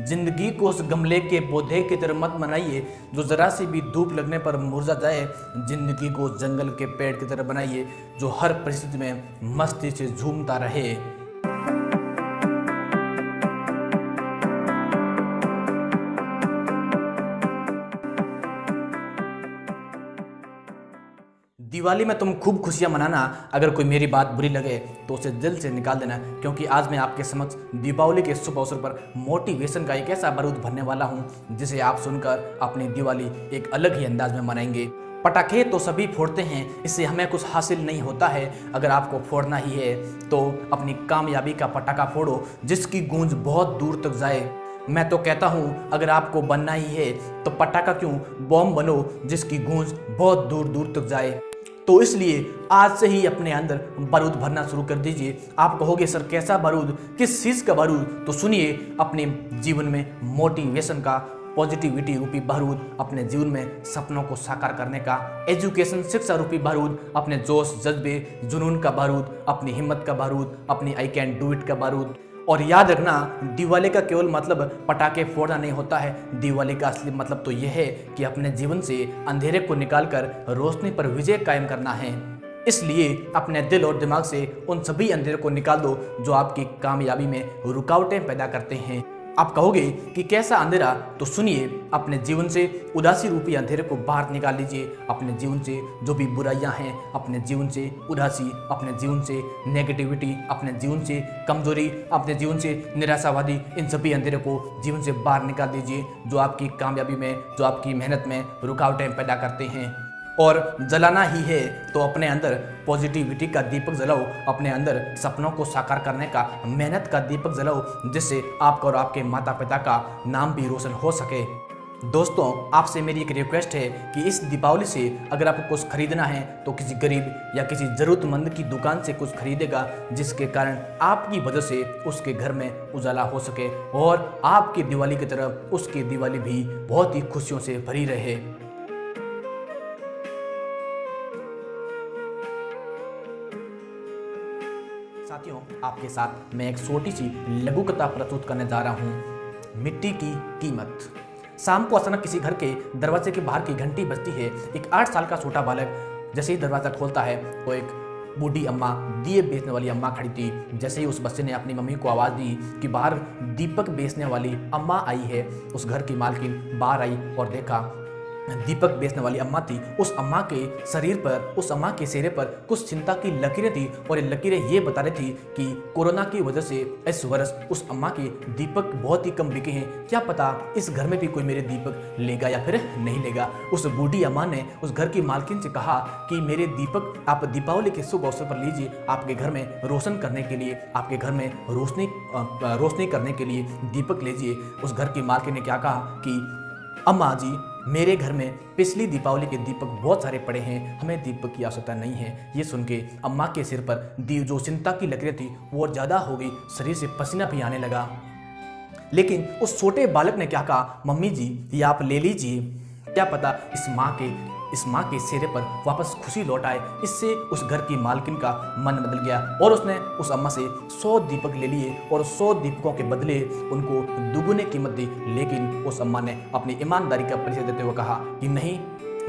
जिंदगी को उस गमले के पौधे की तरह मत बनाइए जो जरा सी भी धूप लगने पर मुरझा जाए। जिंदगी को उस जंगल के पेड़ की तरह बनाइए जो हर परिस्थिति में मस्ती से झूमता रहे। दिवाली में तुम खूब खुशियां मनाना। अगर कोई मेरी बात बुरी लगे तो उसे दिल से निकाल देना, क्योंकि आज मैं आपके समक्ष दीपावली के शुभ अवसर पर मोटिवेशन का एक ऐसा बारूद भरने वाला हूं जिसे आप सुनकर अपनी दिवाली एक अलग ही अंदाज में मनाएंगे। पटाखे तो सभी फोड़ते हैं, इससे हमें कुछ हासिल नहीं होता है। अगर आपको फोड़ना ही है तो अपनी कामयाबी का पटाखा फोड़ो जिसकी गूंज बहुत दूर तक जाए। मैं तो कहता हूँ अगर आपको बनना ही है तो पटाखा क्यों बॉम्ब बनो जिसकी गूंज बहुत दूर दूर तक जाए। तो इसलिए आज से ही अपने अंदर बारूद भरना शुरू कर दीजिए। आप कहोगे सर कैसा बारूद, किस चीज़ का बारूद? तो सुनिए, अपने जीवन में मोटिवेशन का, पॉजिटिविटी रूपी बारूद, अपने जीवन में सपनों को साकार करने का, एजुकेशन शिक्षा रूपी बारूद, अपने जोश जज्बे जुनून का बारूद, अपनी हिम्मत का बारूद, अपनी आई कैन डू इट का बारूद। और याद रखना, दिवाली का केवल मतलब पटाखे फोड़ना नहीं होता है। दिवाली का असली मतलब तो यह है कि अपने जीवन से अंधेरे को निकालकर रोशनी पर विजय कायम करना है। इसलिए अपने दिल और दिमाग से उन सभी अंधेरे को निकाल दो जो आपकी कामयाबी में रुकावटें पैदा करते हैं। आप कहोगे कि कैसा अंधेरा? तो सुनिए, अपने जीवन से उदासी रूपी अंधेरे को बाहर निकाल लीजिए। अपने जीवन से जो भी बुराइयां हैं, अपने जीवन से उदासी, अपने जीवन से नेगेटिविटी, अपने जीवन से कमजोरी, अपने जीवन से निराशावादी, इन सभी अंधेरे को जीवन से बाहर निकाल दीजिए जो आपकी कामयाबी में, जो आपकी मेहनत में रुकावटें पैदा करते हैं। और जलाना ही है तो अपने अंदर पॉजिटिविटी का दीपक जलाओ, अपने अंदर सपनों को साकार करने का, मेहनत का दीपक जलाओ, जिससे आपका और आपके माता पिता का नाम भी रोशन हो सके। दोस्तों, आपसे मेरी एक रिक्वेस्ट है कि इस दीपावली से अगर आपको कुछ खरीदना है तो किसी गरीब या किसी ज़रूरतमंद की दुकान से कुछ खरीदेगा जिसके कारण आपकी वजह से उसके घर में उजाला हो सके और आपकी दिवाली की तरह उसकी दिवाली भी बहुत ही खुशियों से भरी रहे। साथियों, आपके साथ मैं एक छोटी सी लघु कथा प्रस्तुत करने जा रहा हूँ। मिट्टी की कीमत। शाम को अचानक किसी घर के दरवाजे के बाहर की घंटी बजती है। एक 8 साल का छोटा बालक जैसे ही दरवाजा खोलता है तो एक बूढ़ी अम्मा, दिए बेचने वाली अम्मा खड़ी थी। जैसे ही उस बच्चे ने अपनी मम्मी को आवाज़ दी कि बाहर दीपक बेचने वाली अम्मा आई है, उस घर की मालकिन बाहर आई और देखा दीपक बेचने वाली अम्मा थी। उस अम्मा के शरीर पर, उस अम्मा के चेहरे पर कुछ चिंता की लकीरें थी और ये लकीरें ये बता रही थी कि कोरोना की वजह से इस वर्ष उस अम्मा के दीपक बहुत ही कम बिके हैं। क्या पता इस घर में भी कोई मेरे दीपक लेगा या फिर नहीं लेगा। उस बूढ़ी अम्मा ने उस घर की मालकिन से कहा कि मेरे दीपक आप दीपावली के शुभ अवसर पर लीजिए, आपके घर में रोशन करने के लिए, आपके घर में रोशनी करने के लिए दीपक लीजिए। उस घर की मालकिन ने क्या कहा कि अम्मा जी, मेरे घर में पिछली दीपावली के दीपक बहुत सारे पड़े हैं, हमें दीपक की आवश्यकता नहीं है। ये सुन के अम्मा के सिर पर जो चिंता की लकीरें थी वो ज़्यादा हो गई, शरीर से पसीना भी आने लगा। लेकिन उस छोटे बालक ने क्या कहा, मम्मी जी ये आप ले लीजिए, क्या पता इस माँ के चेहरे पर वापस खुशी लौट आए। इससे उस घर की मालकिन का मन बदल गया और उसने उस अम्मा से 100 दीपक ले लिए और 100 दीपकों के बदले उनको दुगुने कीमत दी। लेकिन उस अम्मा ने अपनी ईमानदारी का परिचय देते हुए कहा कि नहीं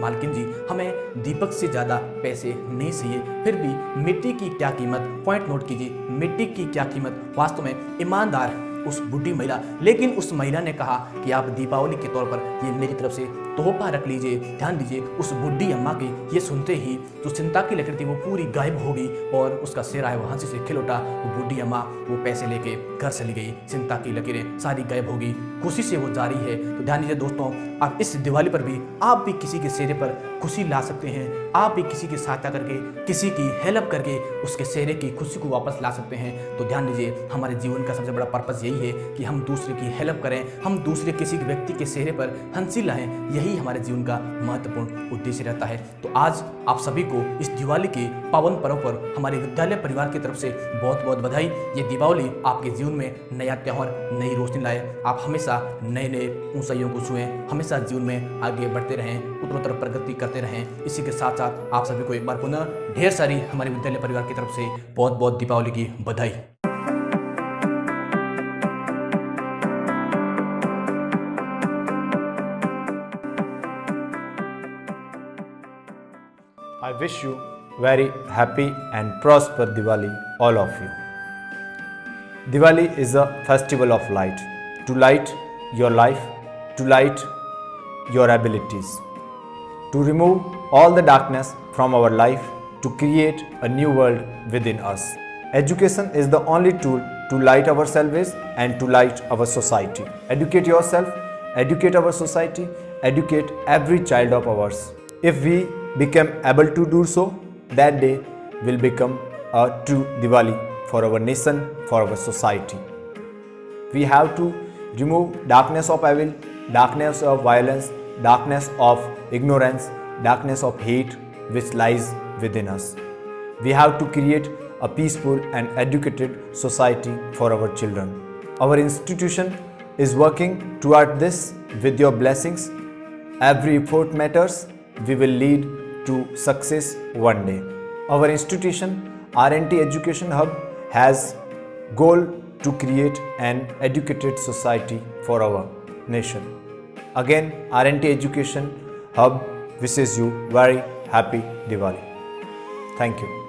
मालकिन जी, हमें दीपक से ज़्यादा पैसे नहीं चाहिए। फिर भी मिट्टी की क्या कीमत, पॉइंट नोट कीजिए, मिट्टी की क्या कीमत। वास्तव में ईमानदार उस बूढ़ी महिला, लेकिन उस महिला ने कहा कि आप दीपावली के तौर पर ये मेरी तरफ से तोहफा रख लीजिए। ध्यान दीजिए, उस बूढ़ी अम्मा के ये सुनते ही जो चिंता की लकीर थी वो पूरी गायब हो गई और उसका चेहरा है वो हंसी से खिल उठा। वो बूढ़ी अम्मा वो पैसे लेके घर चली गई, चिंता की लकीरें सारी गायब हो गई, खुशी से वो जारी है। तो ध्यान दीजिए दोस्तों, आप इस दिवाली पर भी आप भी किसी के चेहरे पर खुशी ला सकते हैं। आप भी किसी की सहायता करके, किसी की हेल्प करके उसके चेहरे की खुशी को वापस ला सकते हैं। तो ध्यान दीजिए, हमारे जीवन का सबसे बड़ा पर्पस यही है कि हम दूसरे की हेल्प करें, हम दूसरे किसी व्यक्ति के चेहरे पर हंसी लाएं। यही हमारे जीवन का महत्वपूर्ण उद्देश्य रहता है। तो आज आप सभी को इस दिवाली के पावन पर्व पर हमारे विद्यालय परिवार की तरफ से बहुत बहुत बधाई। ये दीपावली आपके जीवन में नया त्योहार, नई रोशनी लाए। आप हमेशा नए नए ऊंचाइयों को छुएं, हमेशा जीवन में आगे बढ़ते रहें, उत्तरोत्तर प्रगति करते रहें। इसी के साथ साथ आप सभी को एक बार पुनः ढेर सारी हमारे विद्यालय परिवार की तरफ से बहुत बहुत बहुत दीपावली की बधाई। I wish you very happy and prosper Diwali, all of you. Diwali is a festival of light, to light your life, to light your abilities, to remove all the darkness from our life, to create a new world within us. Education is the only tool to light ourselves and to light our society. Educate yourself, educate our society, educate every child of ours. If we become able to do so, that day will become a true Diwali for our nation, for our society. We have to remove darkness of evil, darkness of violence, darkness of ignorance, darkness of hate which lies within us. We have to create a peaceful and educated society for our children. Our institution is working toward this with your blessings. Every effort matters. We will lead to success one day. Our institution, R&T Education Hub, has goal to create an educated society for our nation. Again, R&T Education Hub wishes you very happy Diwali. Thank you.